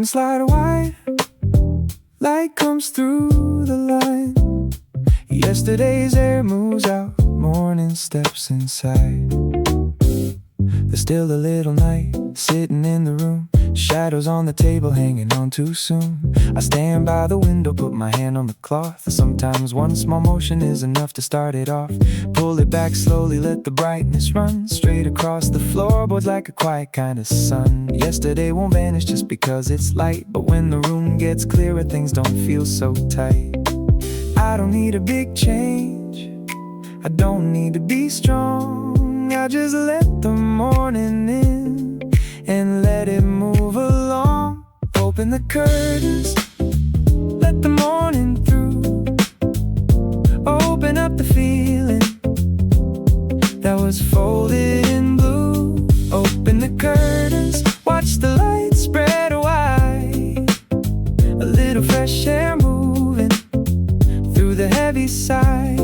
Curtain slide wide, light comes through the line. Yesterday's air moves out, morning steps inside. There's still a little night sitting in the room, shadows on the table hanging on too soon. I stand by the window, put my hand on the cloth. Sometimes one small motion is enough to start it off. Pull it back slowly, let the brightness run straight across the floorboards like a quiet kind of sun. Yesterday won't vanish just because it's light, but when the room gets clearer, things don't feel so tight. I don't need a big change, I don't need to be strong. I just let the morning in and let it move along. Open the curtains, let the morning through. Open up the feeling that was folded in blue. Open the curtains, watch the light spread wide. A little fresh air moving through the heavy side.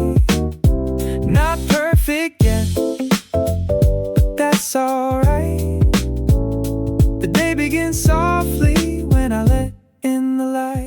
Not perfect yet, but that's alright. The day begins softly when I let in the light.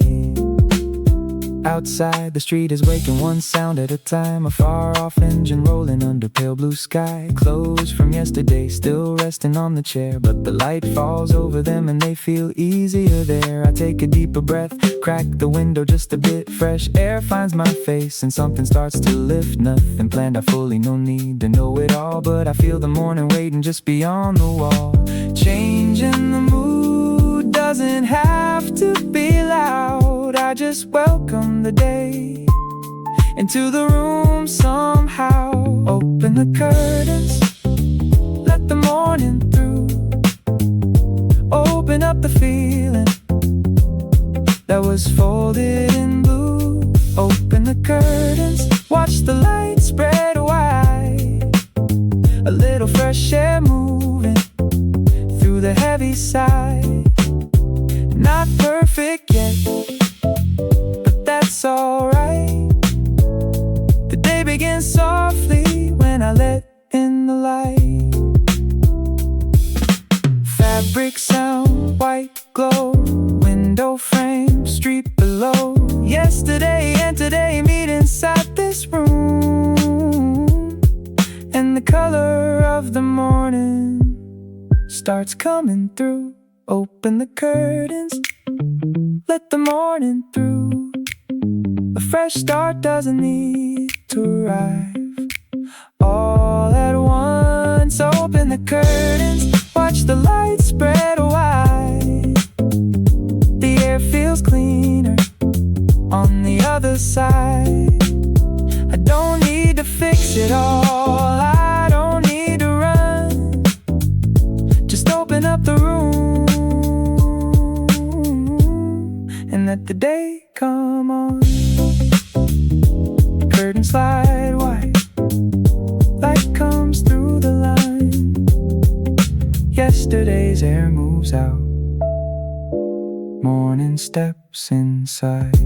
Outside, the street is waking one sound at a time. A far-off engine rolling under pale blue sky. Clothes from yesterday still resting on the chair, but the light falls over them and they feel easier there. I take a deeper breath, crack the window just a bit. Fresh air finds my face and something starts to lift. Nothing planned, I fully no need to know it all, but I feel the morning waiting just beyond the wall. Changing the mood doesn't have to be loud. I just welcome the day into the room somehow. Open the curtains, let the morning through. Open up the feeling that was folded in blue. Open the curtains, watch the light spread wide. A little fresh air moving through the heavy side. Not perfect yet, but that's alright. The day begins softly when I let in the light. Fabric sound, white glow, window frame, street below. Yesterday and today meet inside this room, and the color of the morning starts coming through. Open the curtains, let the morning through. A fresh start doesn't need to arrive all at once. Open the curtains, watch the light spread wide. The air feels cleaner on the other side. I don't need to fix it all, I don't need to run. Just open up the room and let the day come on. Curtain slide wide, light comes through the line. Yesterday's air moves out, morning steps inside.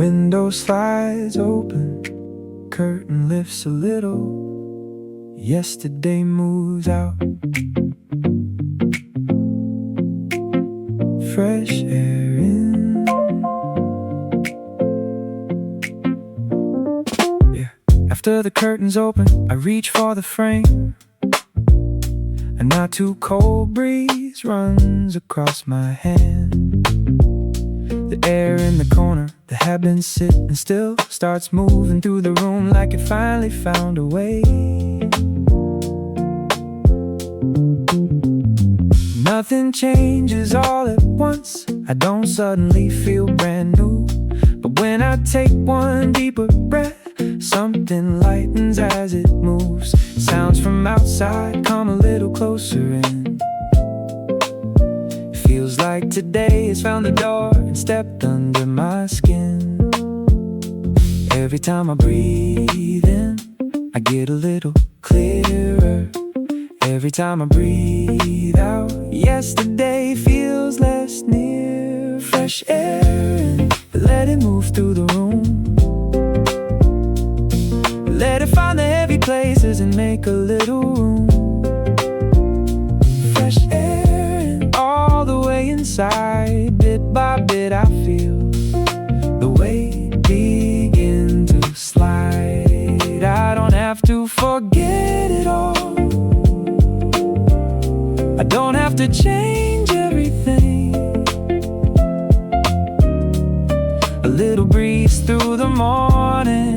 Window slides open, curtain lifts a little. Yesterday moves out, fresh air in. Yeah. After the curtains open, I reach for the frame. A not too cold breeze runs across my hand. The air in the corner that had been sitting still starts moving through the room like it finally found a way. Nothing changes all at once, I don't suddenly feel brand new. But when I take one deeper breath, something lightens as it moves. Sounds from outside come a little closer in. Feels like today has found the door and stepped under my skin. Every time I breathe in, I get a little clearer. Every time I breathe out, yesterday feels less near. Fresh air in, a let it move through the room. Let it find the heavy places and make a little room. Fresh air all the way inside. Bit by bit I feel the weight begin to slide. I don't have to forget it all. I don't have to change everything. A little breeze through the morning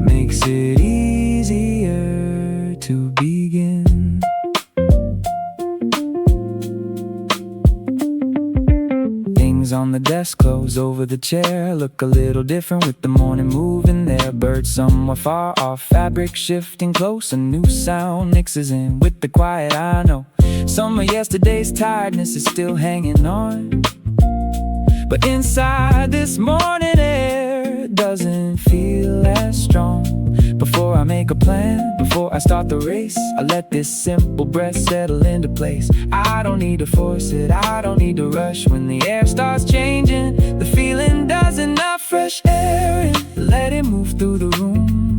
makes it easier to begin. Things on the desk close over the chair, look a little different with the morning moving there. Birds somewhere far off, fabric shifting close. A new sound mixes in with the quiet. I know some of yesterday's tiredness is still hanging on, but inside this morning air doesn't feel as strong. Before I make a plan, before I start the race, I let this simple breath settle into place. I don't need to force it, I don't need to rush. When the air starts changing, the feeling does enough. Fresh air and let it move through the room.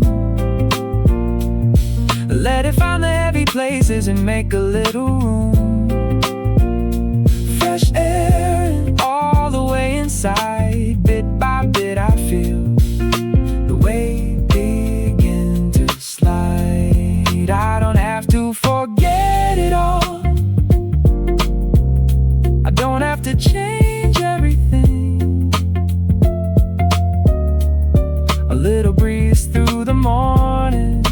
Let it find the heavy places and make a little room. Fresh air and all the way inside. Bit by bit I feel the weight begin to slide. I don't have to forget it all. I don't have to change everything. A little breeze through the morning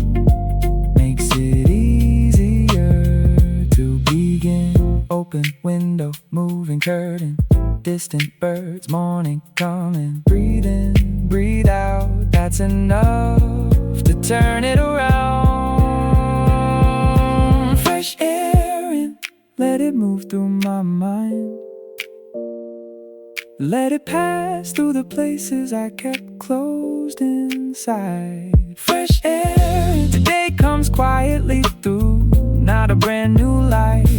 makes it easier to begin. Open window, moving curtain, distant birds, morning coming. Breathe in, breathe out, that's enough to turn it around. Fresh air in, let it move through my mind. Let it pass through the places I kept closed inside. Fresh air, today comes quietly through. Not a brand new life,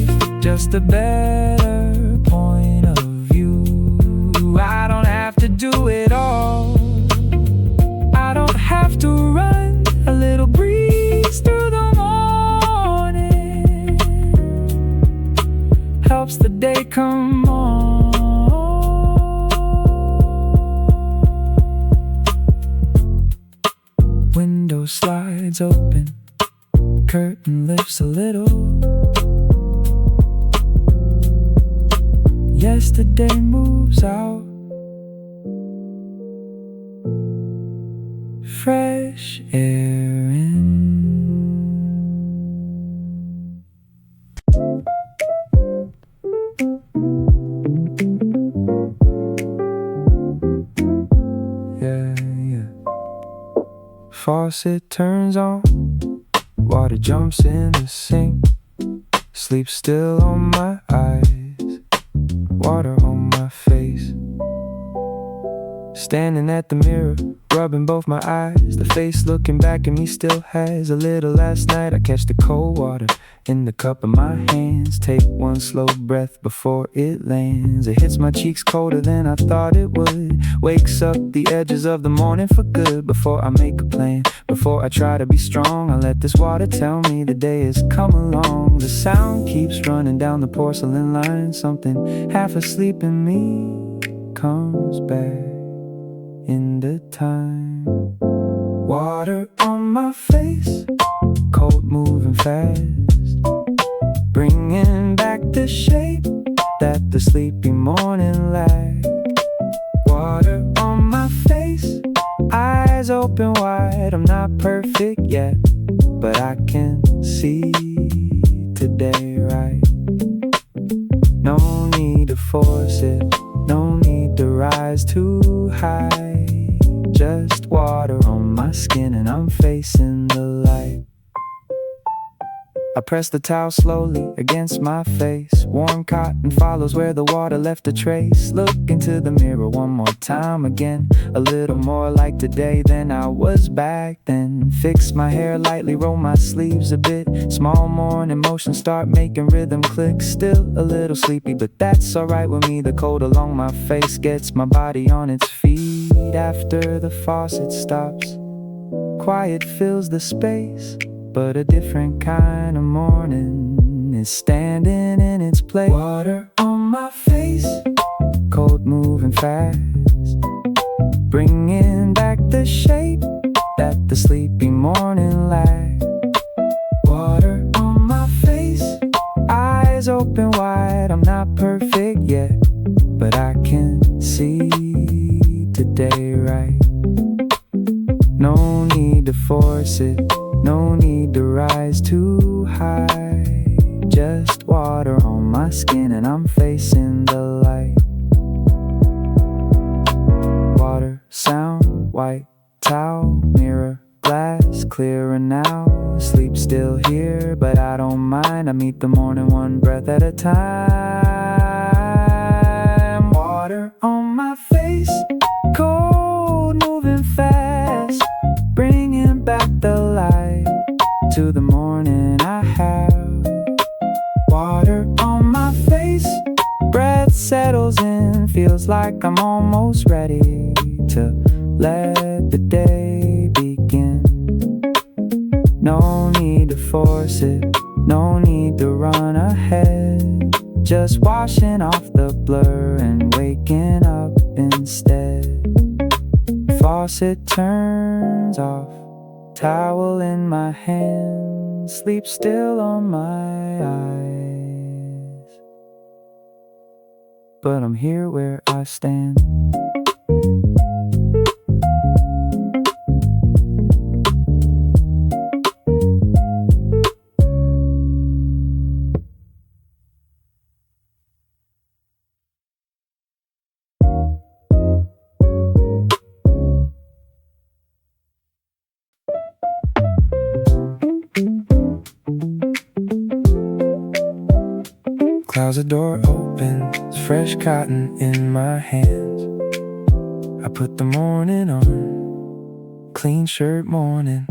just a better point of view. I don't have to do it all. I don't have to run. A little breeze through the morning helps the day come on. Window slides open, curtain lifts a little. Yesterday moves out. Fresh air in. Yeah. Faucet turns on, water jumps in the sink. Sleep still on my eyes, water on my face. Standing at the mirror, rubbing both my eyes. The face looking back at me still has a little last night. I catch the cold water in the cup of my hands. Take one slow breath before it lands. It hits my cheeks colder than I thought it would. Wakes up the edges of the morning for good. Before I make a plan, before I try to be strong, I let this water tell me the day has come along. The sound keeps running down the porcelain line. Something half asleep in me comes back in the time. Water on my face, cold moving fast, bringing back the shape that the sleepy morning lacked. Water on my face, eyes open wide. I'm not perfect yet, but I can see today right. No need to force it, no need to rise too high. Just water on my skin and I'm facing the light. I press the towel slowly against my face. Warm cotton follows where the water left a trace. Look into the mirror one more time again. A little more like today than I was back then. Fix my hair lightly, roll my sleeves a bit. Small morning motions start making rhythm click. Still a little sleepy, but that's alright with me. The cold along my face gets my body on its feet. After the faucet stops, quiet fills the space. But a different kind of morning is standing in its place. Water on my face, cold moving fast, bringing back the shape that the sleepy morning lacked. Water on my face, eyes open wide. I'm not perfect yet, but I can see today right. No need to force it, no need to rise too high. Just water on my skin and I'm facing the light. Water, sound, white towel, mirror, glass, clearer now. Sleep still here, but I don't mind. I meet the morning one breath at a time. Water on my face, cold moving fast, bringing back the light to the morning I have. Water on my face, breath settles in. Feels like I'm almost ready to let the day begin. No need to force it, no need to run ahead. Just washing off the blur and waking up instead. Faucet turns off, towel in my hand, sleep still on my eyes. But I'm here where I stand. Closet door opens, fresh cotton in my hands. I put the morning on, clean shirt morning.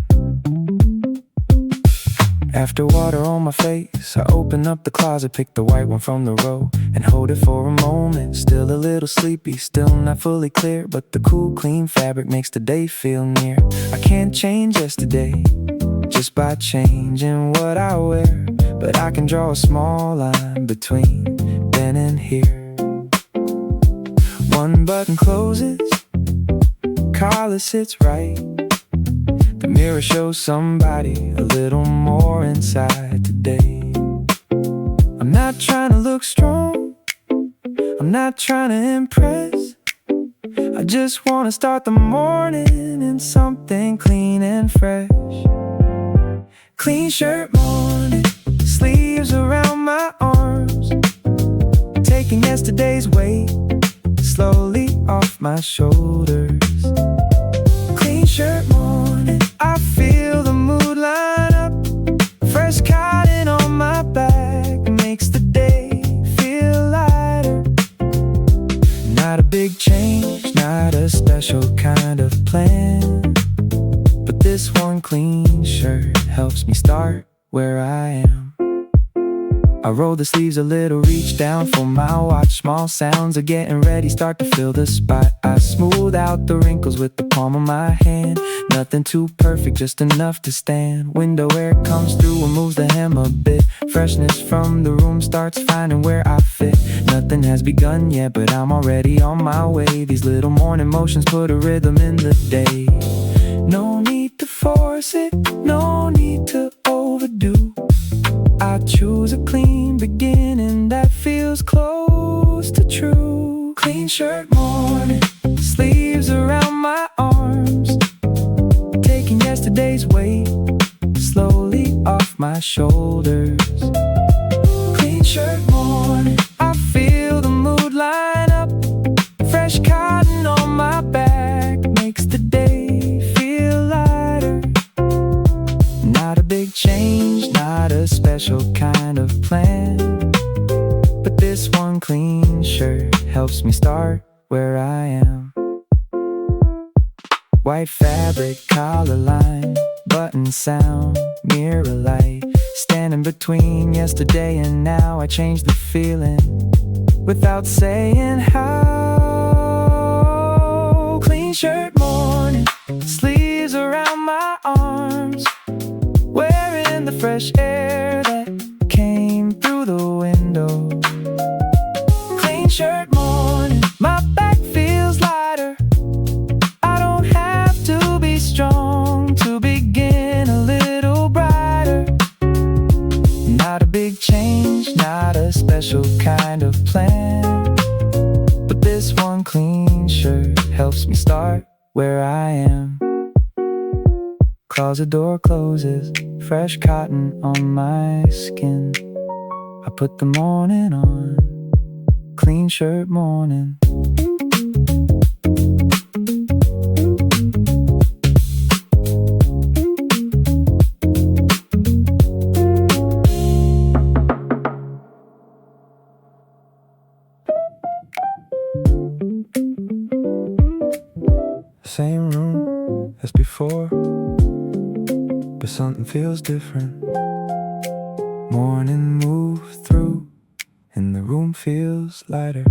After water on my face, I open up the closet, pick the white one from the row and hold it for a moment. Still a little sleepy, still not fully clear, but the cool, clean fabric makes the day feel near. I can't change yesterday just by changing what I wear, but I can draw a small line between then and here. One button closes, collar sits right. The mirror shows somebody a little more inside today. I'm not trying to look strong, I'm not trying to impress. I just want to start the morning in something clean and fresh. Clean shirt morning, sleeves around my arms, taking yesterday's weight slowly off my shoulders. Clean shirt morning, I feel the mood line up. Fresh cotton on my back makes the day feel lighter. Not a big change, not a special kind of plan, but this one clean shirt helps me start where I am. I roll the sleeves a little, reach down for my watch. Small sounds of getting ready start to fill the spot. I smooth out the wrinkles with the palm of my hand. Nothing too perfect, just enough to stand. Window air comes through and moves the hem a bit. Freshness from the room starts finding where I fit. Nothing has begun yet, but I'm already on my way. These little morning motions put a rhythm in the day. No need to force it, no need to overdo. I choose a clean beginning that feels close to true. Clean shirt morning, sleeves around my arms, taking yesterday's weight slowly off my shoulders. Clean shirt morning, I feel the mood line up. Fresh cotton on my back makes the day feel lighter. Not a big change, not a special special kind of plan. But this one clean shirt helps me start where I am. White fabric, collar line, button sound, mirror light, standing between yesterday and now. I changed the feeling without saying how. Clean shirt morning, sleeves around my arms, wearing the fresh air that came through the window. Clean shirt morning, my back feels lighter. I don't have to be strong to begin a little brighter. Not a big change, not a special kind of plan, but this one clean shirt helps me start where I am. Closet door closes, fresh cotton on my skin. I put the morning on, clean shirt morning. Same room as before, but something feels different. Morning move through, and the room feels lighter.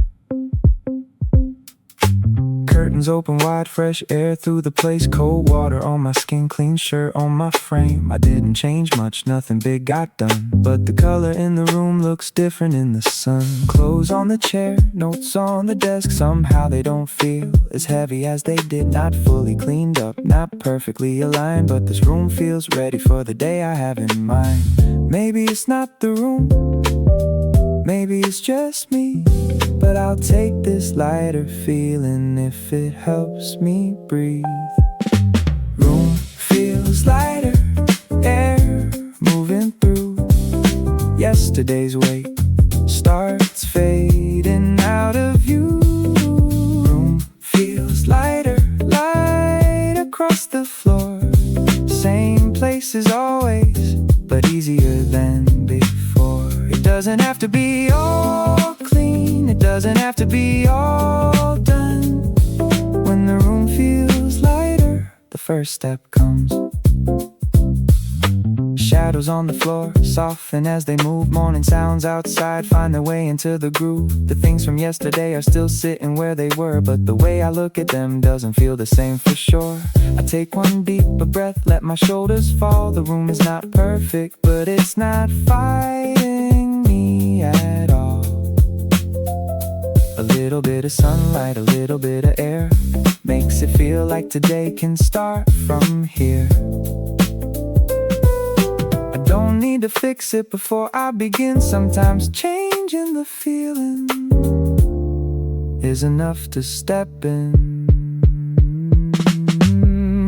Curtains open wide, fresh air through the place. Cold water on my skin, clean shirt on my frame. I didn't change much, nothing big got done, but the color in the room looks different in the sun. Clothes on the chair, notes on the desk. Somehow they don't feel as heavy as they did. Not fully cleaned up, not perfectly aligned, but this room feels ready for the day I have in mind. Maybe it's not the room, maybe it's just me, but I'll take this lighter feeling if it helps me breathe. Room feels lighter, air moving through. Yesterday's weight starts fading out of view. Room feels lighter, light across the floor. Same place as always, but easier than before. It doesn't have to be all clean, it doesn't have to be all done. When the room feels lighter, the first step comes. Shadows on the floor soften as they move. Morning sounds outside find their way into the groove. The things from yesterday are still sitting where they were, but the way I look at them doesn't feel the same for sure. I take one deep breath, let my shoulders fall. The room is not perfect, but it's not fighting me at all. A little bit of sunlight, a little bit of air, makes it feel like today can start from here. I don't need to fix it before I begin. Sometimes changing the feeling is enough to step in.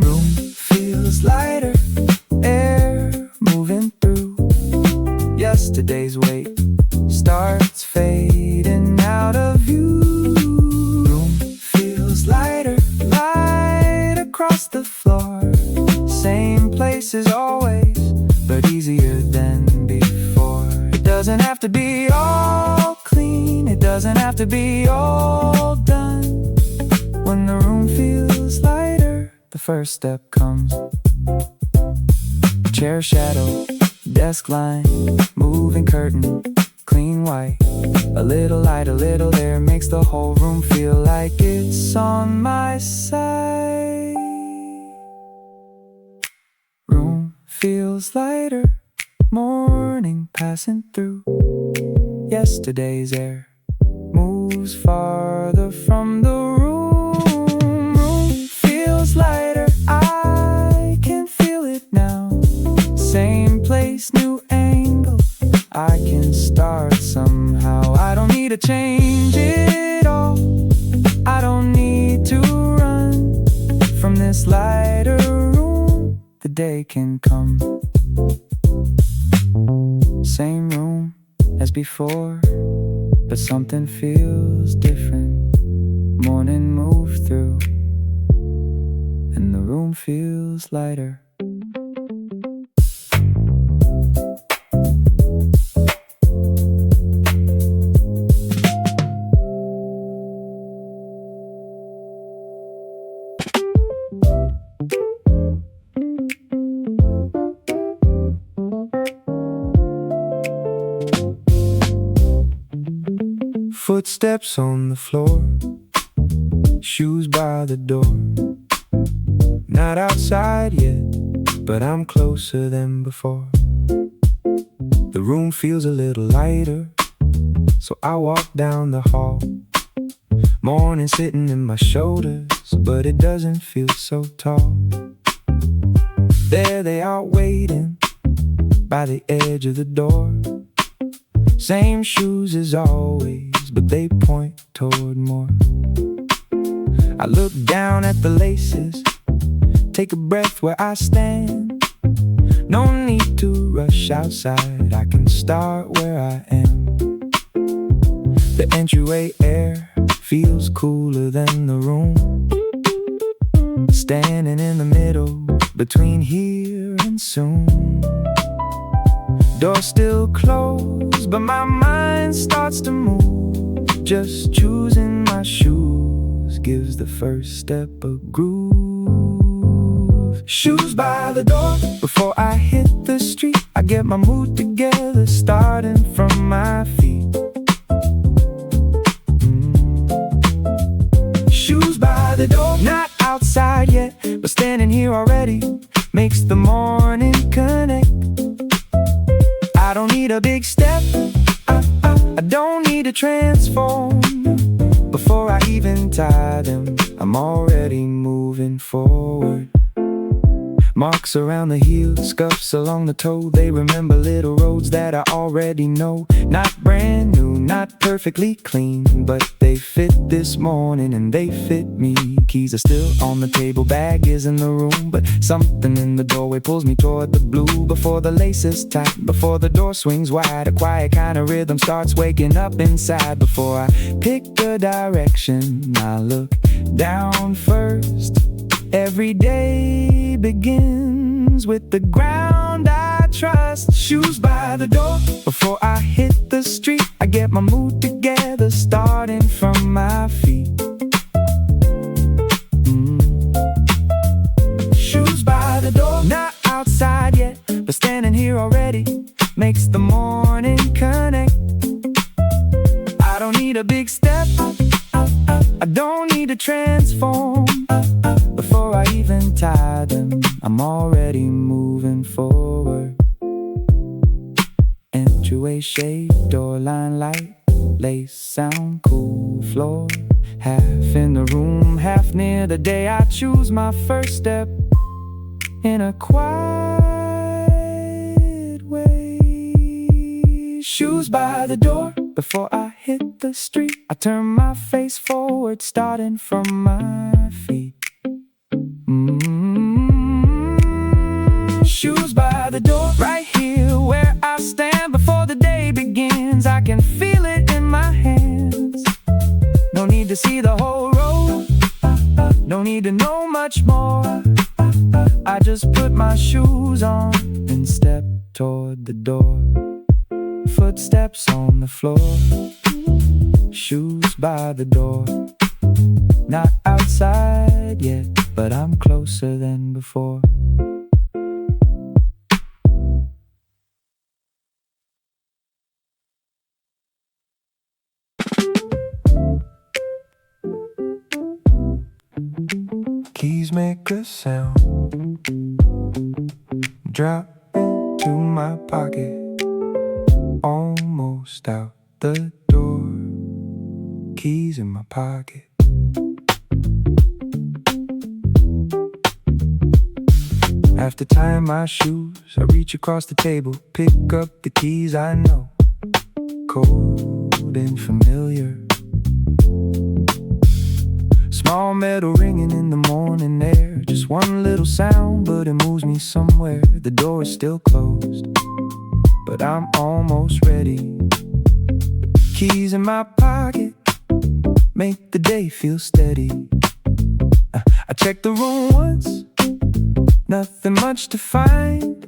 Room feels lighter, air moving through. Yesterday's weight starts fading out of view. Room feels lighter, light across the floor. Same place as always, but easier than before. It doesn't have to be all clean, it doesn't have to be all done. When the room feels lighter, the first step comes. Chair shadow, desk line, moving curtain, clean white. A little light, a little air makes the whole room feel like it's on my side. Room feels lighter, morning passing through. Yesterday's air moves farther from the room. Room feels lighter, I can feel it now. Same place, new angle, I can start somehow. I don't need to change it all, I don't need to run from this lighter room. The day can come. Same room as before, but something feels different. Morning move through, and the room feels lighter. Footsteps on the floor, shoes by the door. Not outside yet, but I'm closer than before. The room feels a little lighter, so I walk down the hall. Morning sitting in my shoulders, but it doesn't feel so tall. There they are waiting by the edge of the door. Same shoes as always, but they point toward more. I look down at the laces, take a breath where I stand. No need to rush outside, I can start where I am. The entryway air feels cooler than the room. Standing in the middle, between here and soon. Door still closed, but my mind starts to move. Just choosing my shoes gives the first step a groove. Shoes by the door, before I hit the street. I get my mood together, starting from my feet. Shoes by the door, not outside yet, but standing here already makes the morning connect. I don't need a big step, I don't need to transform. Before I even tie them, I'm already moving forward. Marks around the heel, scuffs along the toe. They remember little roads that I already know. Not brand new, not perfectly clean, but they fit this morning and they fit me. Keys are still on the table, bag is in the room, but something in the doorway pulls me toward the blue. Before the laces tight, before the door swings wide, a quiet kind of rhythm starts waking up inside. Before I pick a direction, I look down first. Every day begins with the ground I trust. Shoes by the door, before I hit the street. I get my mood together, starting from my feet. Shoes by the door, not outside yet, but standing here already makes the morning connect. I don't need a big step, I don't need to transform. Before I even tie them, I'm already moving forward. Entryway shade, door line light, lace sound, cool floor. Half in the room, half near the day I choose my first step in a quiet way. Shoes by the door, before I hit the street. I turn my face forward, starting from my feet. Shoes by the door, right here where I stand. Before the day begins, I can feel it in my hands. No need to see the whole road, no need to know much more. I just put my shoes on and step toward the door. Footsteps on the floor, shoes by the door. Not outside yet, but I'm closer than before. Keys make a sound, drop into my pocket, almost out the door. Keys in my pocket. After tying my shoes, I reach across the table, pick up the keys I know. Cold and familiar. Small metal ringing in the morning air. Just one little sound, but it moves me somewhere. The door is still closed, but I'm almost ready. Keys in my pocket make the day feel steady. I check the room once, nothing much to find.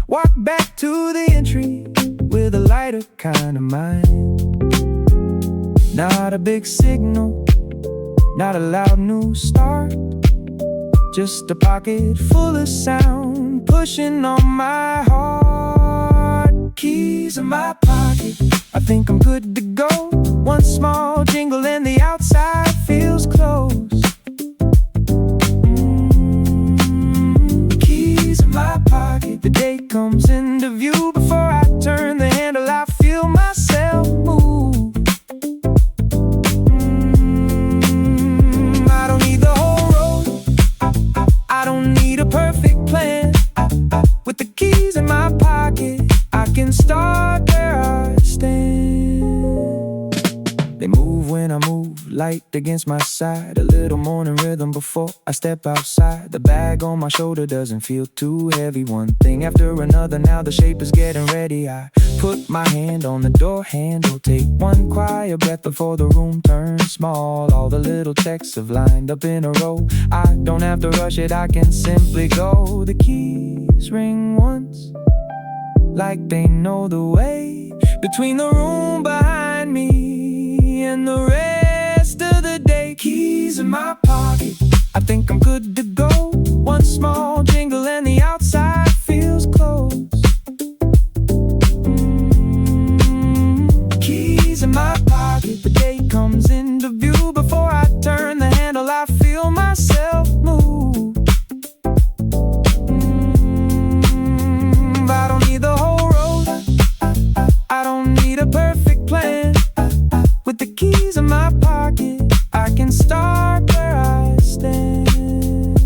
Walk back to the entry with a lighter kind of mind. Not a big signal, not a loud new start, just a pocket full of sound pushing on my heart. Keys in my pocket, I think I'm good to go. One small jingle and the outside feels close. Keys in my pocket, the day comes into view. Before I turn the handle, I feel myself move. I don't need the whole road, I don't need a perfect plan. With the keys in my pocket, I can start where I stand. They move when I move, light against my side. A little morning rhythm before I step outside. The bag on my shoulder doesn't feel too heavy. One thing after another, now the shape is getting ready. I put my hand on the door handle, take one quiet breath before the room turns small. All the little checks have lined up in a row. I don't have to rush it, I can simply go. The keys ring once, like they know the way between the room behind me and the rest of the day. Keys in my pocket, I think I'm good to go. One small jingle and the outside feels close. Keys in my pocket, the day comes into view. Before I turn the handle, I feel myself move. I don't need the whole road, I don't need a perfect plan. With the keys in my pocket, I can start where I stand.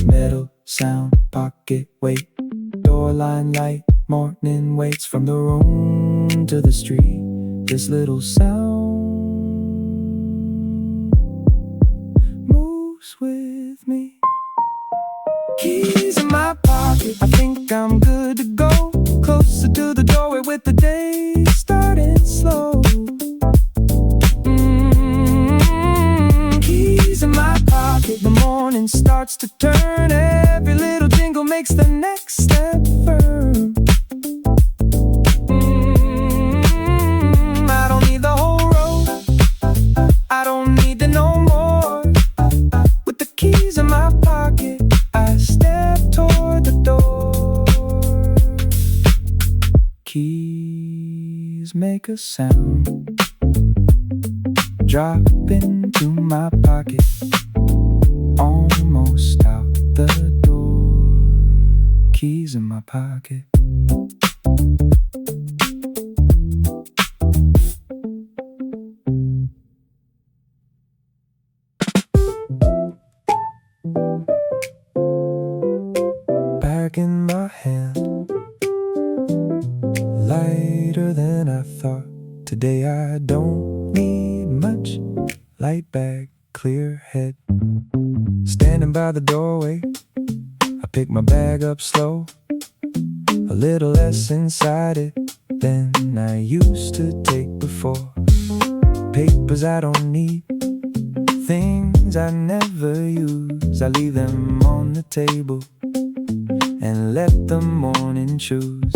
Metal sound, pocket weight, door line light, morning waits. From the room to the street, this little sound moves with me. Keys in my pocket, I think I'm good to go. Closer to the doorway with the day starting slow. Keys in my pocket, the morning starts to turn. Every little jingle makes the next step firm. I don't need the whole road, I don't need to know more. With the keys in my pocket, I step toward the door. Keys make a sound, drop into my pocket, almost out the door. Keys in my pocket. Bag in my hand, lighter than I thought. Today I don't need much. Light bag, clear head. Standing by the doorway, I pick my bag up slow. A little less inside it than I used to take before. Papers I don't need, things I never use. I leave them on the table and let the morning choose.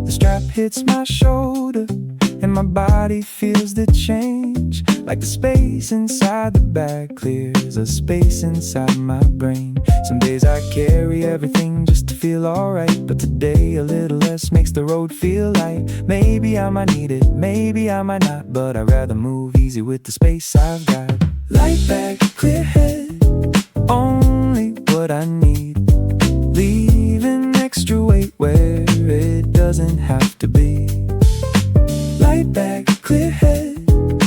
The strap hits my shoulder and my body feels the change. Like the space inside the bag clears a space inside my brain. Some days I carry everything just to feel alright, but today a little less makes the road feel light. Maybe I might need it, maybe I might not, but I'd rather move easy with the space I've got. Light bag, clear head, only what I need. Leaving extra weight where it doesn't have to be. Light bag, clear head,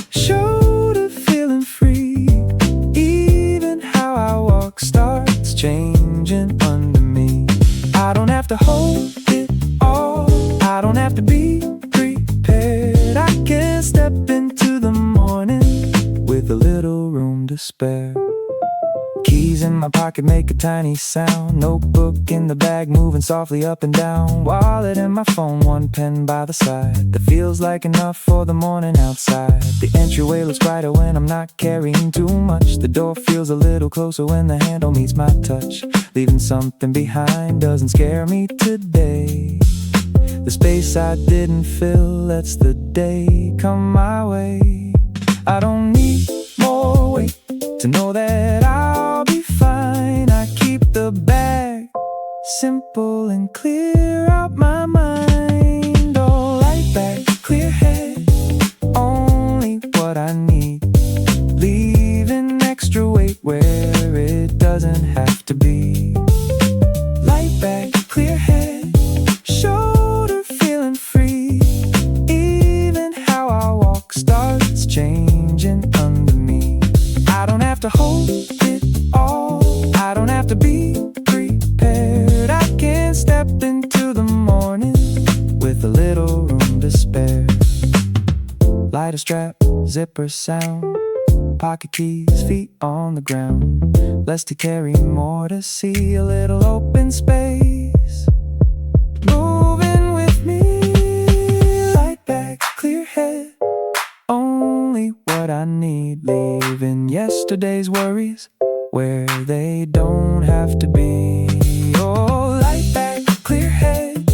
shoulder feeling free. Even how I walk starts changing under me. I don't have to hold it all, I don't have to be prepared. I can step into the morning with a little room to spare. Keys in my pocket make a tiny sound. Notebook in the bag moving softly up and down. Wallet and my phone, one pen by the side. That feels like enough for the morning outside. The entryway looks brighter when I'm not carrying too much. The door feels a little closer when the handle meets my touch. Leaving something behind doesn't scare me today. The space I didn't fill lets the day come my way. I don't need more weight to know that I'll be fine. I keep the bag simple and clear out my mind. Oh, light bag, clear head, only what I need. Leaving extra weight where it doesn't have to be. Light back, clear head, shoulder feeling free. Even how I walk starts changing under me. I don't have to hold it all, I don't have to be prepared. I can step into the morning with a little room to spare. Lighter strap, zipper sound, pocket keys, feet on the ground. Less to carry, more to see, a little open space. Moving with me, light back, clear head, only what I need. Leaving yesterday's worries where they don't have to be. Oh, light back, clear head,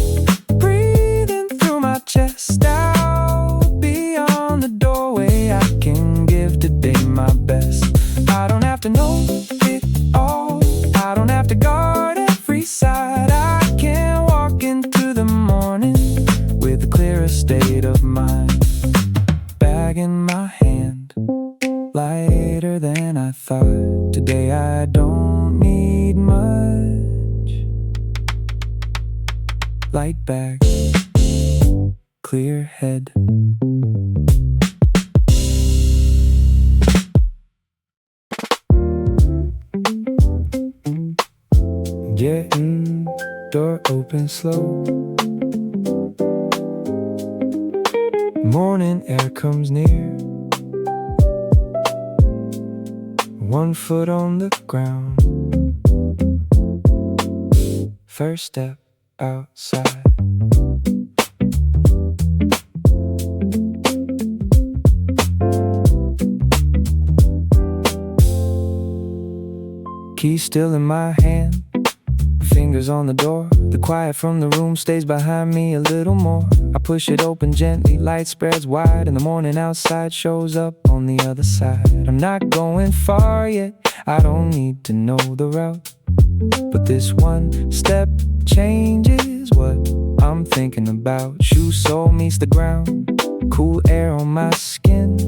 breathing through my chest. Out beyond the doorway, I can give today my best. I don't have to know it all, I don't have to guard every side. I can walk into the morning with a clearer state of mind. Bag in my hand, lighter than I thought. Today I don't need much. Light back, clear head. Getting door open slow. Morning air comes near. One foot on the ground. First step outside. Key still in my hand, fingers on the door. The quiet from the room stays behind me a little more. I push it open gently, light spreads wide, and the morning outside shows up on the other side. I'm not going far yet, I don't need to know the route, but this one step changes what I'm thinking about. Shoe sole meets the ground, cool air on my skin.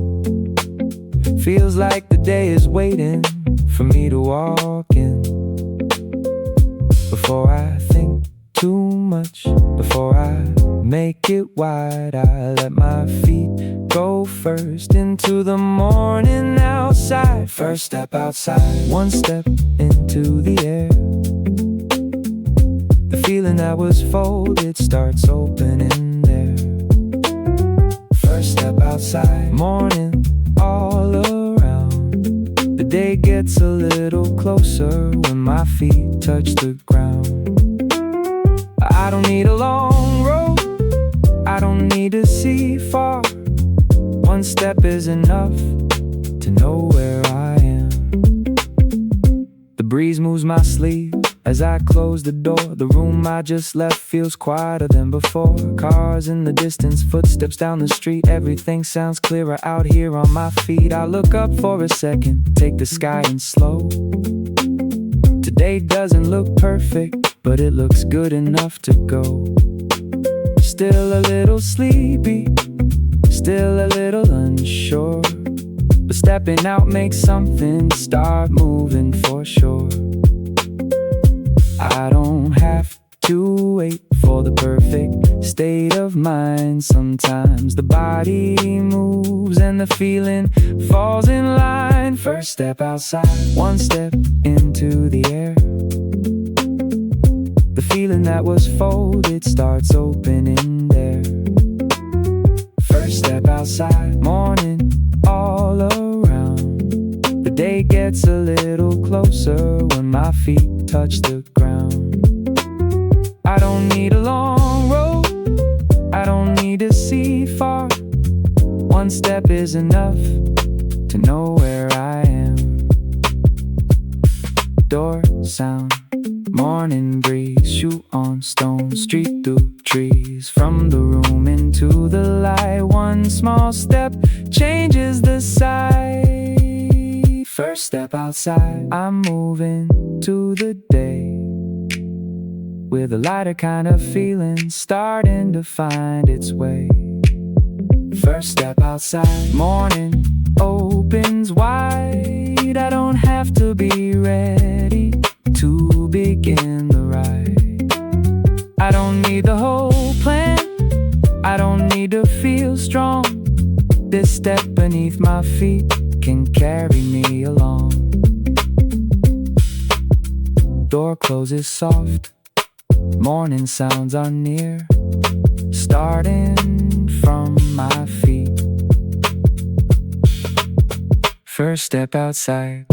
Feels like the day is waiting for me to walk in. Before I think too much, before I make it wide, I let my feet go first into the morning outside. First step outside, one step into the air. The feeling that was folded starts opening there. First step outside, morning all around. The day gets a little closer when my feet touch the ground. I don't need a long road, I don't need to see far. One step is enough to know where I am. The breeze moves my sleeve as I close the door. The room I just left feels quieter than before. Cars in the distance, footsteps down the street. Everything sounds clearer out here on my feet. I look up for a second, take the sky in slow. Today doesn't look perfect, but it looks good enough to go. Still a little sleepy, still a little unsure, but stepping out makes something start moving for sure. I don't have to wait for the perfect state of mind. Sometimes the body moves and the feeling falls in line. First step outside, one step into the air. The feeling that was folded starts opening there. First step outside, morning all around. The day gets a little closer when my feet touch the ground. I don't need a long road, I don't need to see far. One step is enough to know where I am. Door sound, morning breeze, shoe on stone, street through trees. From the room into the light, one small step changes the sight. First step outside, I'm moving to the day with a lighter kind of feeling starting to find its way. First step outside, morning opens wide. I don't have to be ready to begin the ride. I don't need the whole plan, I don't need to feel strong. This step beneath my feet can carry me along. Door closes soft, morning sounds are near, starting from my feet. First step outside.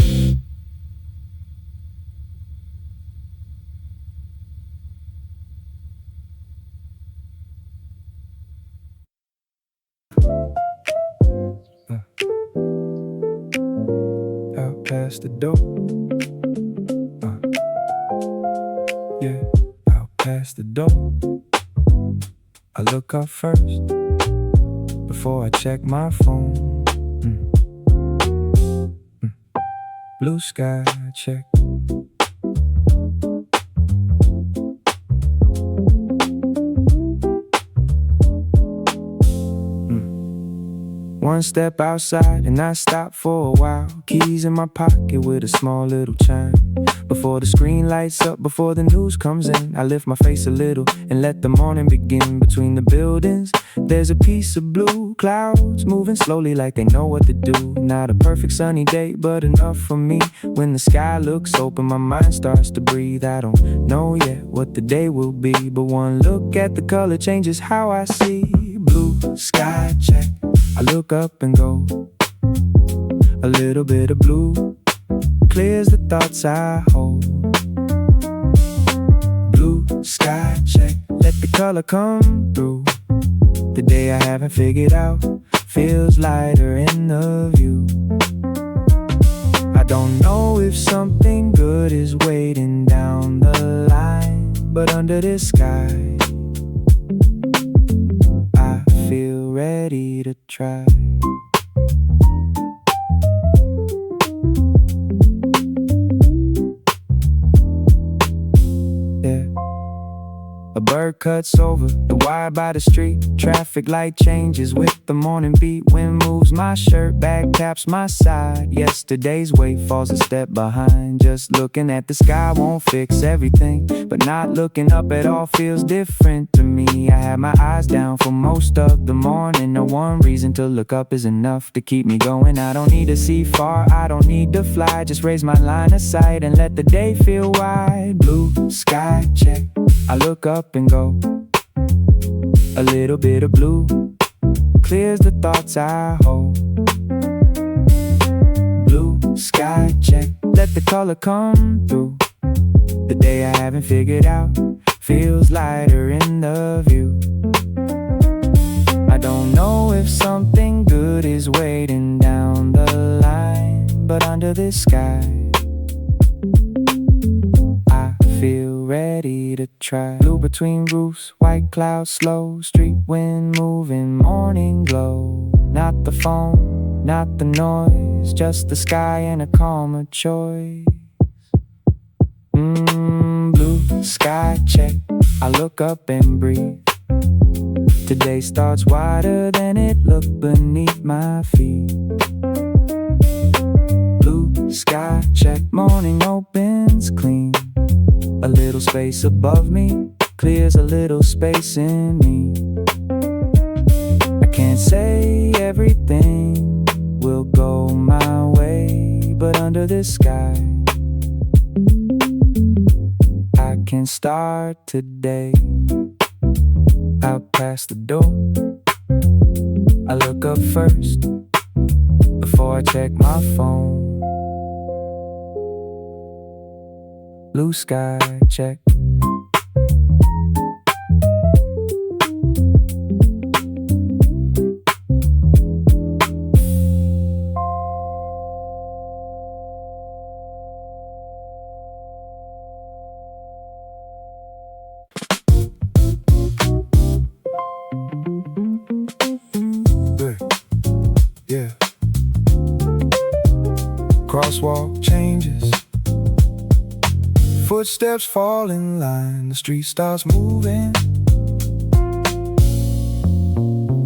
Out past the door. Yeah, out past the door. I look up first before I check my phone. Blue sky check. One step outside and I stop for a while. Keys in my pocket with a small little chime. Before the screen lights up, before the news comes in, I lift my face a little and let the morning begin. Between the buildings, there's a piece of blue, clouds moving slowly like they know what to do. Not a perfect sunny day, but enough for me. When the sky looks open, my mind starts to breathe. I don't know yet what the day will be, but one look at the color changes how I see. Blue sky check. I look up and go, a little bit of blue clears the thoughts I hold. Blue sky check, let the color come through. The day I haven't figured out feels lighter in the view. I don't know if something good is waiting down the line, but under this sky I feel ready to try. A bird cuts over the wire by the street. Traffic light changes with the morning beat. Wind moves my shirt, bag taps my side. Yesterday's weight falls a step behind. Just looking at the sky won't fix everything, but not looking up at all feels different to me. I have my eyes down for most of the morning. No one reason to look up is enough to keep me going. I don't need to see far, I don't need to fly. Just raise my line of sight and let the day feel wide. Blue sky check. I look up and go, a little bit of blue clears the thoughts I hold. Blue sky check, let the color come through. The day I haven't figured out feels lighter in the view. I don't know if something good is waiting down the line, but under this sky feel ready to try. Blue between roofs, white clouds slow, street wind moving, morning glow. Not the phone, not the noise, just the sky and a calmer choice. Blue sky check, I look up and breathe. Today starts wider than it looked beneath my feet. Blue sky check, morning opens clean. A little space above me clears a little space in me. I can't say everything will go my way, but under this sky I can start today. Out past the door, I look up first before I check my phone. Blue sky check. Yeah. Crosswalk changes, footsteps fall in line, the street starts moving.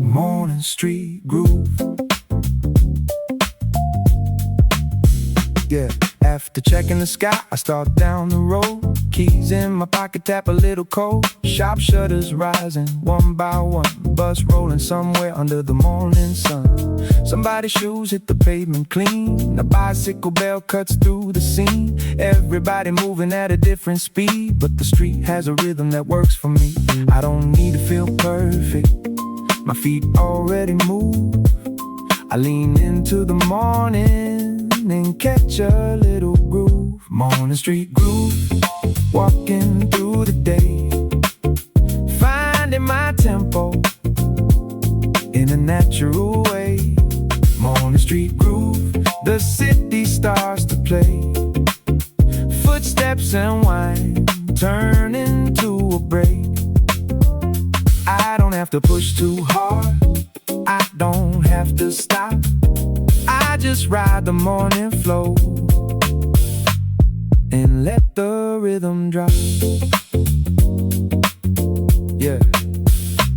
Morning morning street groove. Yeah, after checking the sky, I start down the road. Keys in my pocket, tap a little cold. Shop shutters rising one by one. Bus rolling somewhere under the morning sun. Somebody's shoes hit the pavement clean. A bicycle bell cuts through the scene. Everybody moving at a different speed, but the street has a rhythm that works for me. I don't need to feel perfect, my feet already move. I lean into the morning and catch a little groove. Morning street groove, walking through the day, finding my tempo in a natural way. Morning street groove, the city starts to play. Footsteps and wine turn into a break. I don't have to push too hard, I don't have to stop. I just ride the morning flow and let the rhythm drop. Yeah.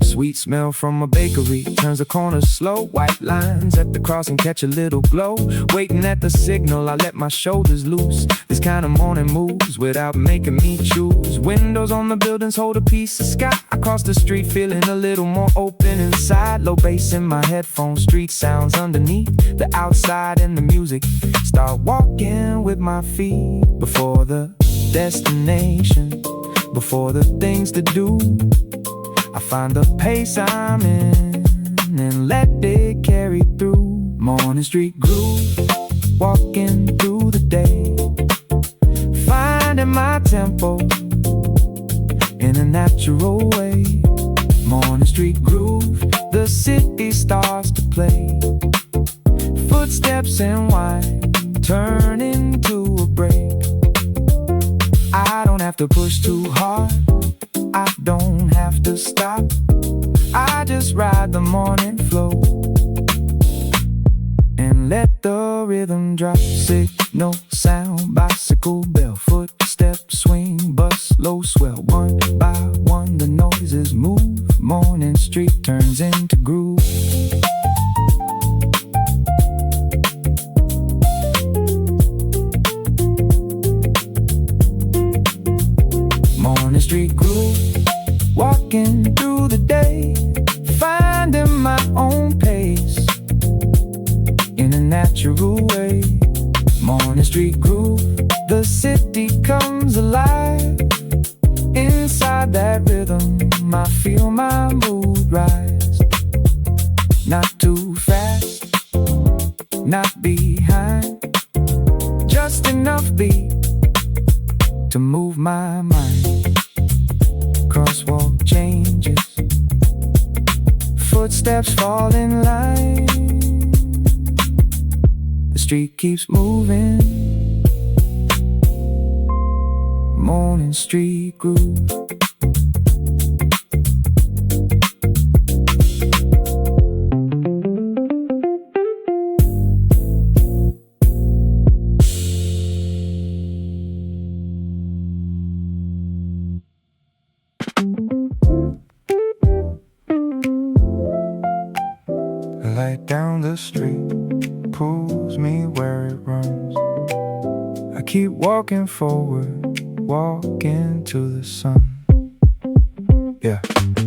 Sweet smell from a bakery turns the corner slow. White lines at the crossing catch a little glow. Waiting at the signal, I let my shoulders loose. This kind of morning moves without making me choose. Windows on the buildings hold a piece of sky. I cross the street feeling a little more open inside. Low bass in my headphones, street sounds underneath the outside and the music. Start walking with my feet before the destination, before the things to do. I find the pace I'm in and let it carry through. Morning street groove, walking through the day, finding my tempo in a natural way. Morning street groove, the city starts to play. Footsteps and wine turn into a break. I don't have to push too hard, I don't have to stop. I just ride the morning flow and let the rhythm drop. Signal sound, bicycle bell, footsteps swing, bus low swell. One by one the noises move. Morning street turns into groove. Morning street groove, walking through the day, finding my own pace in a natural way. Morning street groove, the city comes alive. Inside that rhythm, I feel my mood rise. Not too fast, not behind, just enough beat to move my mind. Crosswalk changes, footsteps fall in line. The street keeps moving. Morning street groove. Light down the street pulls me where it runs. I keep walking forward, walking to the sun. Yeah.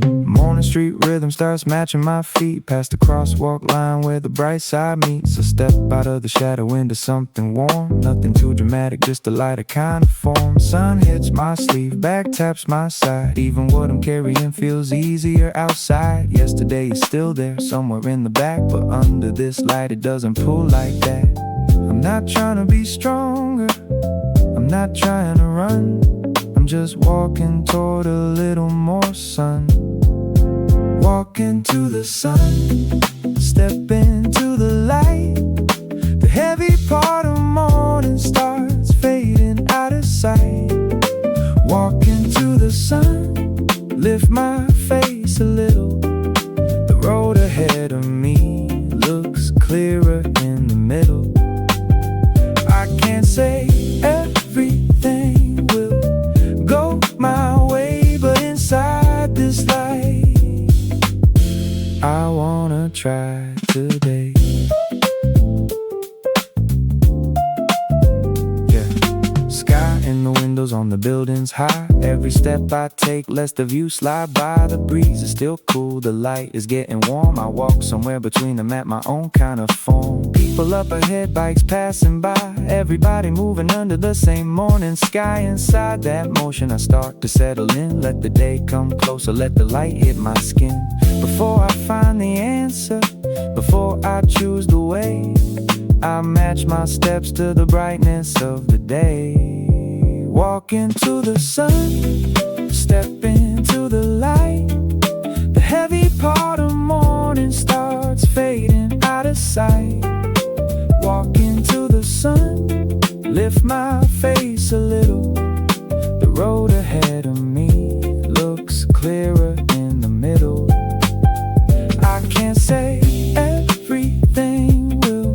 Morning street rhythm starts matching my feet, past the crosswalk line where the bright side meets. I step out of the shadow into something warm. Nothing too dramatic, just a lighter kind of form. Sun hits my sleeve, back taps my side. Even what I'm carrying feels easier outside. Yesterday is still there, somewhere in the back, but under this light it doesn't pull like that. I'm not trying to be stronger, I'm not trying to run. I'm just walking toward a little more sun. Walking to the sun, step into the light. The heavy part of morning starts fading out of sight. Walking to the sun, lift my face a little. The road ahead of me looks clearer in the middle. I can't say everything will go my way, but inside this light I wanna try today. Sky in the windows on the buildings high. Every step I take lets the view slide by. The breeze is still cool, the light is getting warm. I walk somewhere between them at my own kind of form. People up ahead, bikes passing by. Everybody moving under the same morning sky. Inside that motion I start to settle in. Let the day come closer, let the light hit my skin. Before I find the answer, before I choose the way, I match my steps to the brightness of the day. Walk into the sun, step into the light. The heavy part of morning starts fading out of sight. Walk into the sun, lift my face a little. The road ahead of me looks clearer in the middle. I can't say everything will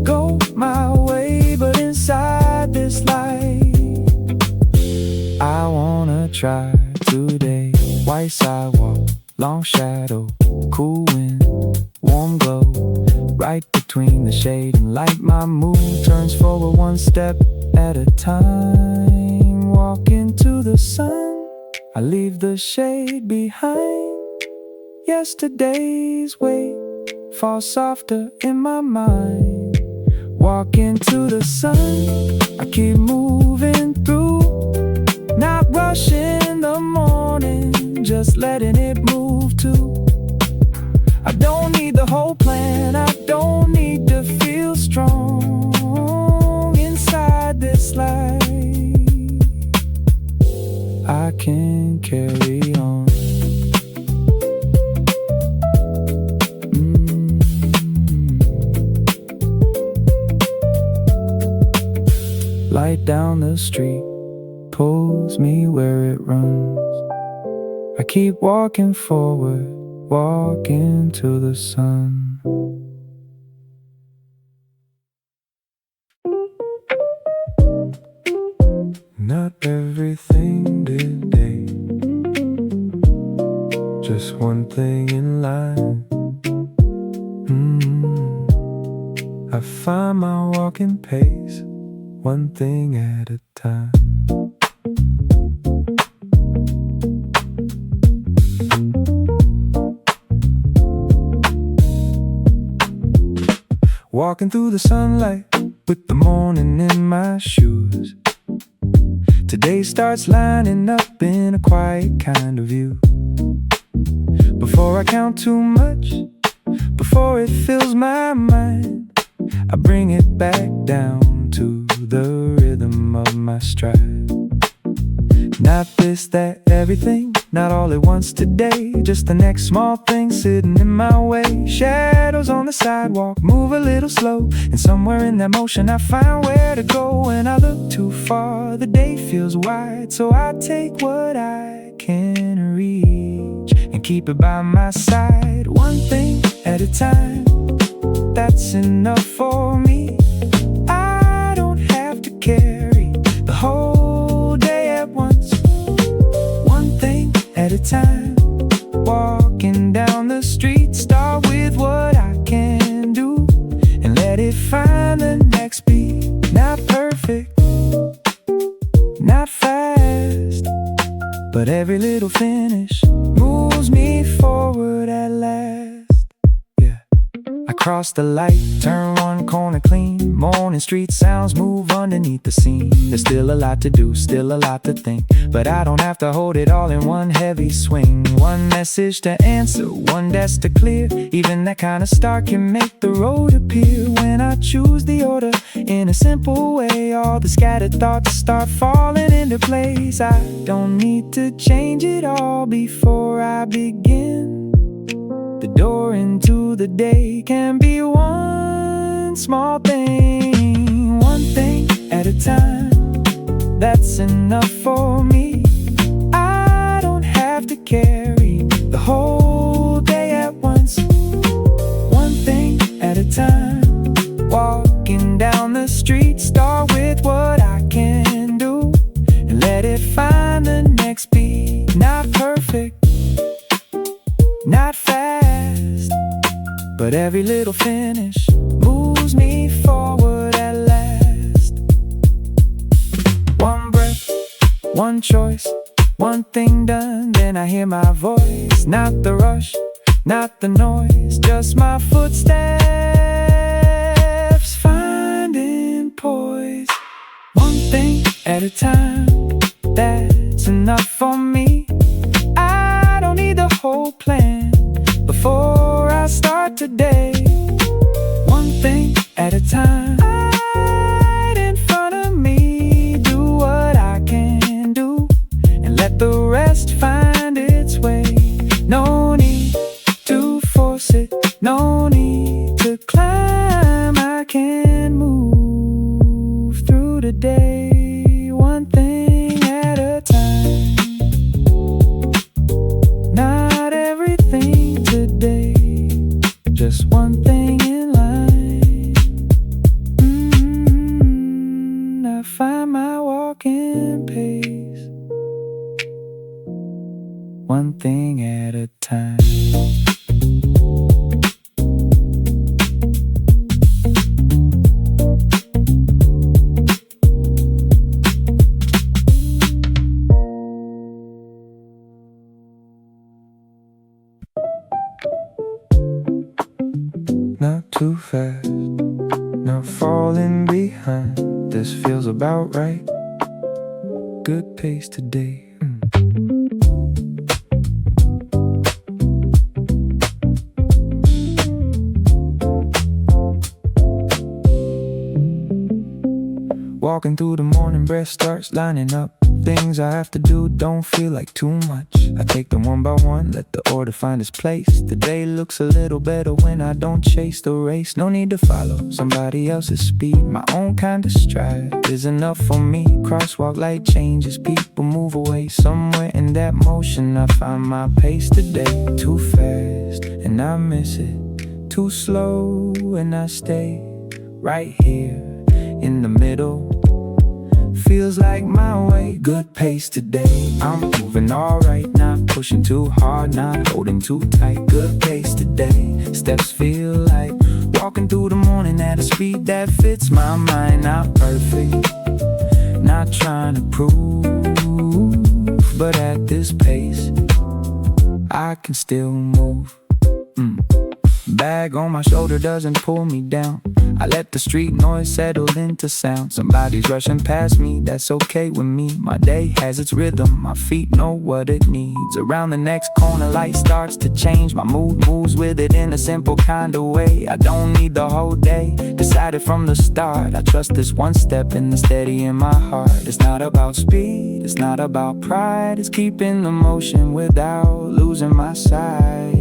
go my way, but inside this light I wanna try today. White sidewalk, long shadow, cool wind, warm glow, right between the shade and light. My mood turns forward one step at a time. Walk into the sun, I leave the shade behind. Yesterday's weight falls softer in my mind. Walk into the sun, I keep moving through. Not rushing the morning, just letting it move too. I don't need the whole plan, I don't need to feel strong. Inside this light I can carry on. Light down the street pulls me where it runs. I keep walking forward, walking to the sun. Not everything today, just one thing in line. I find my walking pace, one thing at a time. Walking through the sunlight with the morning in my shoes. Today starts lining up in a quiet kind of view. Before I count too much, before it fills my mind, I bring it back down to the rhythm of my stride. Not this, that, everything, not all at once today. Just the next small thing sitting in my way. Shadows on the sidewalk move a little slow, and somewhere in that motion I find where to go. When I look too far, the day feels wide, so I take what I can reach and keep it by my side. One thing at a time, that's enough for me. I don't have to carry the whole day at once. One thing at a time, walking down the street. Start with what I can do and let it find the next beat. Not perfect, not fast, but every little finish moves me forward at last. I cross the light, turn one corner clean. Morning street sounds move underneath the scene. There's still a lot to do, still a lot to think, but I don't have to hold it all in one heavy swing. One message to answer, one desk to clear. Even that kind of start can make the road appear. When I choose the order in a simple way, all the scattered thoughts start falling into place. I don't need to change it all before I begin. The door into the day can be one small thing, one thing at a time. That's enough for me. I don't have to carry the whole day at once. One thing at a time, walking down the street. Start with what I can do and let it find the next beat. Not perfect, not fast, but every little finish moves me forward at last. One breath, one choice, one thing done, then I hear my voice. Not the rush, not the noise, just my footsteps finding poise. One thing at a time, that's enough for me. I don't need the whole plan before I start today. One thing at a time, right in front of me. Do what I can do and let the rest find its way. No need to force it, no need to climb. I can move through the day, one thing at a time. Not everything today, just one thing in line. I find my walking pace, one thing at a time. Not too fast, not falling behind. This feels about right. Good pace today. Walking through the morning, breath starts lining up. Things I have to do don't feel like too much. I take them one by one, let the order find its place. The day looks a little better when I don't chase the race. No need to follow somebody else's speed. My own kind of stride is enough for me. Crosswalk light changes, people move away. Somewhere in that motion I find my pace today. Too fast and I miss it, too slow and I stay right here in the middle. Feels like my way, good pace today. I'm moving alright, not pushing too hard, not holding too tight. Good pace today, steps feel like walking through the morning at a speed that fits my mind. Not perfect, not trying to prove, but at this pace I can still move. Bag on my shoulder doesn't pull me down. I let the street noise settle into sound. Somebody's rushing past me, that's okay with me. My day has its rhythm, my feet know what it needs. Around the next corner, light starts to change. My mood moves with it in a simple kind of way. I don't need the whole day, decided from the start. I trust this one step in the steady in my heart. It's not about speed, it's not about pride. It's keeping the motion without losing my sight.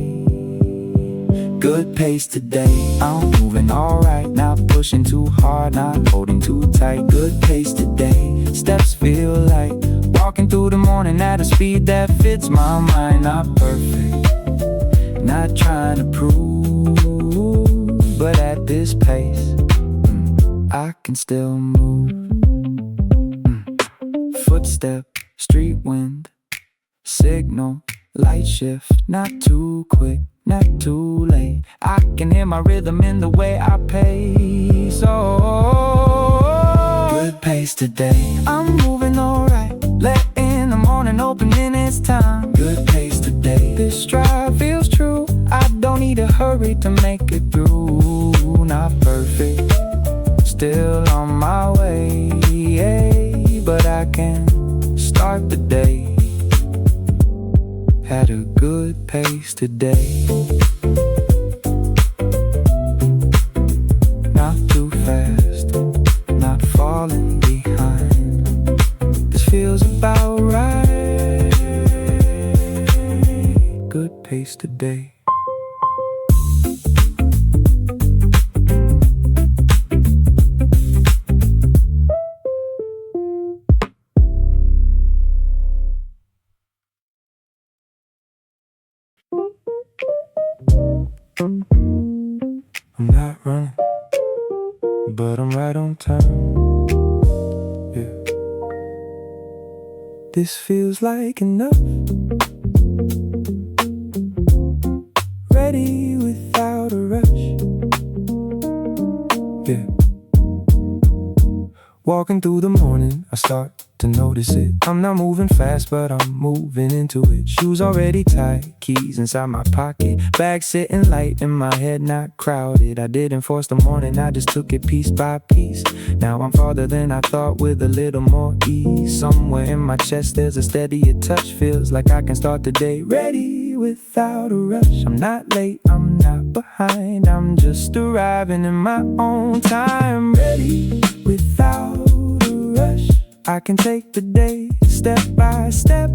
Good pace today, I'm moving alright. Not pushing too hard, not holding too tight. Good pace today, steps feel like walking through the morning at a speed that fits my mind. Not perfect, not trying to prove, but at this pace I can still move. Footstep, street wind, signal, light shift. Not too quick, not too late. I can hear my rhythm in the way I pace. Oh, good pace today, I'm moving alright. Letting the morning open in its time. Good pace today, this stride feels true. I don't need to hurry to make it through. Not perfect, still on my way, but I can start the day at a good pace today. Not too fast, not falling behind. This feels about right. Good pace today. I'm not running, but I'm right on time. Yeah, this feels like enough. Ready without a rush. Walking through the morning, I start to notice it. I'm not moving fast, but I'm moving into it. Shoes already tied, keys inside my pocket, bag sitting light in my head, not crowded. I didn't force the morning, I just took it piece by piece. Now I'm farther than I thought with a little more ease. Somewhere in my chest there's a steadier touch. Feels like I can start the day ready without a rush. I'm not late, I'm not behind, I'm just arriving in my own time. Ready without a rush. I can take the day step by step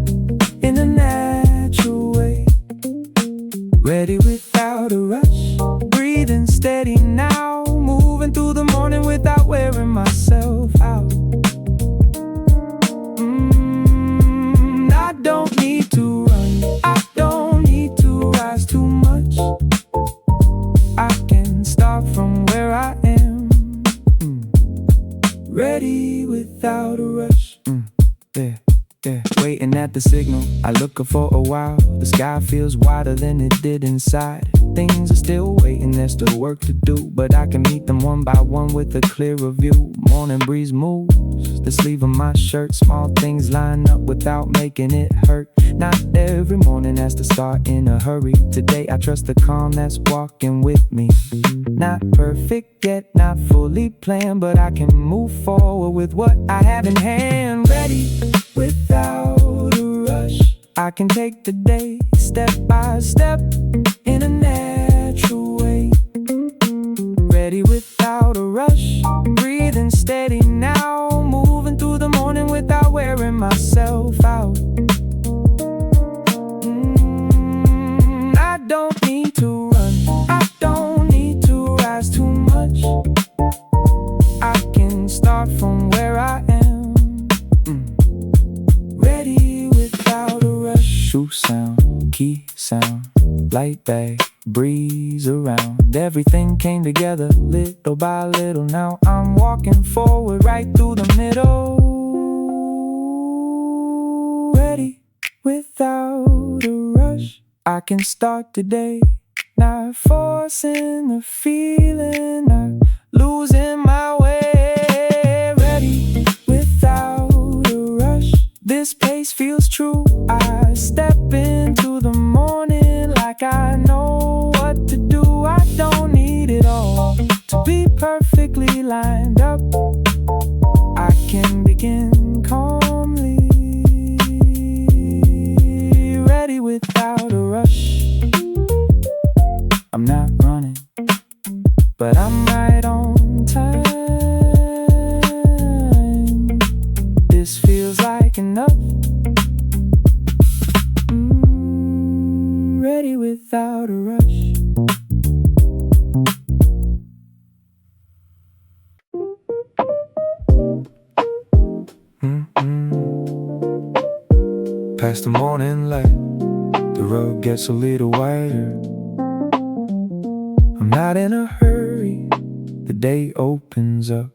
in a natural way. Ready without a rush. Breathing steady now. Moving through the morning without wearing myself out. I don't need to run, I don't need to rise too much. I can start from where I am. Ready without a rush. Yeah. Waiting at the signal, I look up for a while. The sky feels wider than it did inside. Things are still waiting, there's still work to do, but I can meet them one by one with a clearer view. Morning breeze moves the sleeve of my shirt. Small things line up without making it hurt. Not every morning has to start in a hurry. Today I trust the calm that's walking with me. Not perfect yet, not fully planned, but I can move forward with what I have in hand. Ready without a rush. I can take the day step by step in a natural way. Ready without a rush. Breathing steady now. Moving through the morning without wearing myself out. I don't need to run, I don't need to rise too much. I can start from where I am. Ready without a rush. Shoe sound, key sound, light bag, breeze around. Everything came together little by little. Now I'm walking forward right through the middle. Ready without a rush. I can start today, not forcing the feeling, not losing my way. Ready without a rush. This pace feels true. I step into the morning like I know what to do. I don't need it all to be perfectly lined up. I can begin calmly. Ready without a rush. I'm not running, but I'm right on time. This feels like enough. Ready without a rush. Past the morning light, the road gets a little wider. I'm not in a hurry, the day opens up.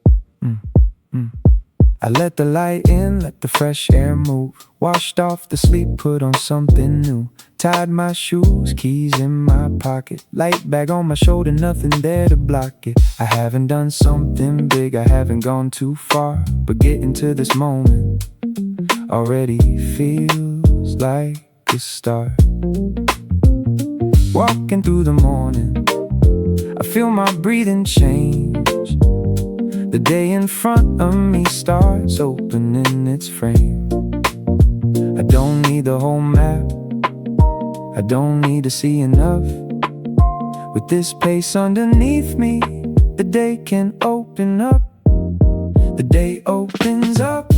I let the light in, let the fresh air move. Washed off the sleep, put on something new. Tied my shoes, keys in my pocket. Light bag on my shoulder, nothing there to block it. I haven't done something big, I haven't gone too far, but getting to this moment already feels like a start. Walking through the morning, I feel my breathing change. The day in front of me starts opening its frame. I don't need the whole map, I don't need to see enough. With this pace underneath me, the day can open up. The day opens up,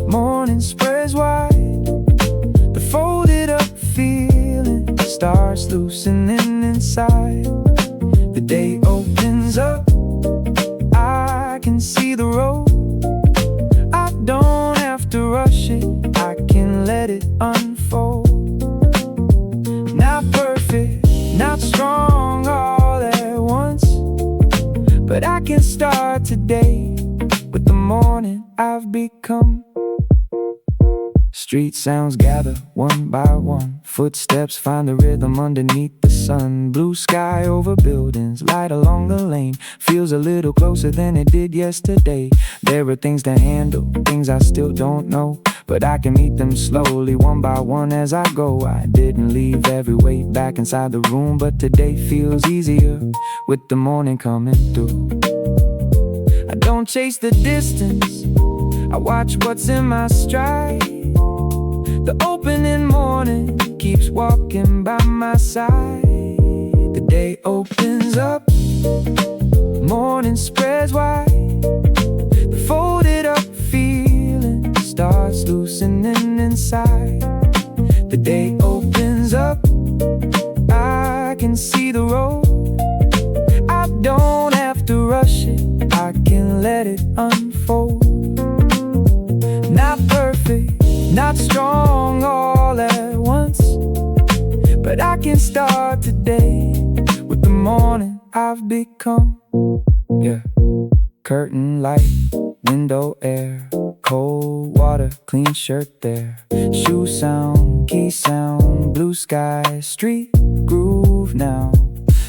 morning spreads wide. The folded up feeling starts loosening inside. The day opens up, I can see the road. I don't have to rush it, I can let it unfold. Not perfect, not strong all at once, but I can start today with the morning I've become. Street sounds gather one by one. Footsteps find the rhythm underneath the sun. Blue sky over buildings, light along the lane. Feels a little closer than it did yesterday. There are things to handle, things I still don't know, but I can meet them slowly, one by one as I go. I didn't leave every weight back inside the room, but today feels easier with the morning coming through. I don't chase the distance, I watch what's in my stride. The opening morning keeps walking by my side. The day opens up, morning spreads wide. The folded up feeling starts loosening inside. The day opens up, I can see the road. I don't have to rush it, I can let it unfold. Not perfect, not strong all at once, but I can start today with the morning I've become. Yeah. Curtain light, window air, cold water, clean shirt there. Shoe sound, key sound, blue sky, street groove now.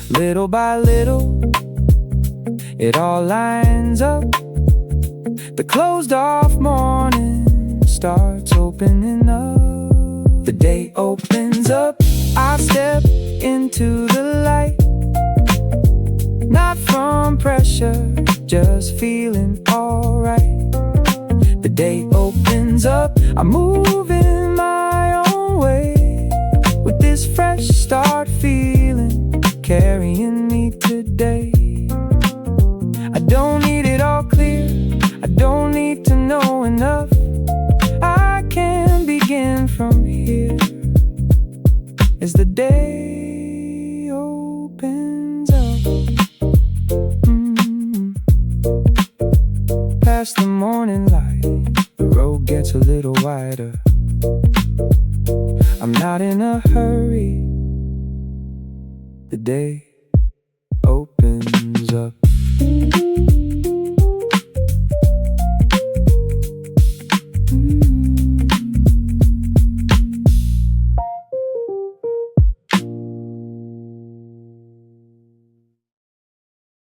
Little by little, it all lines up. The closed off morning starts opening up. The day opens up, I step into the light. Not from pressure, just feeling alright. The day opens up, I move in my own way. With this fresh start feeling, carrying me today. I don't need it all clear, I don't need to know enough. I can begin from here as the day opens up. Past the morning light, the road gets a little wider. I'm not in a hurry, the day opens up.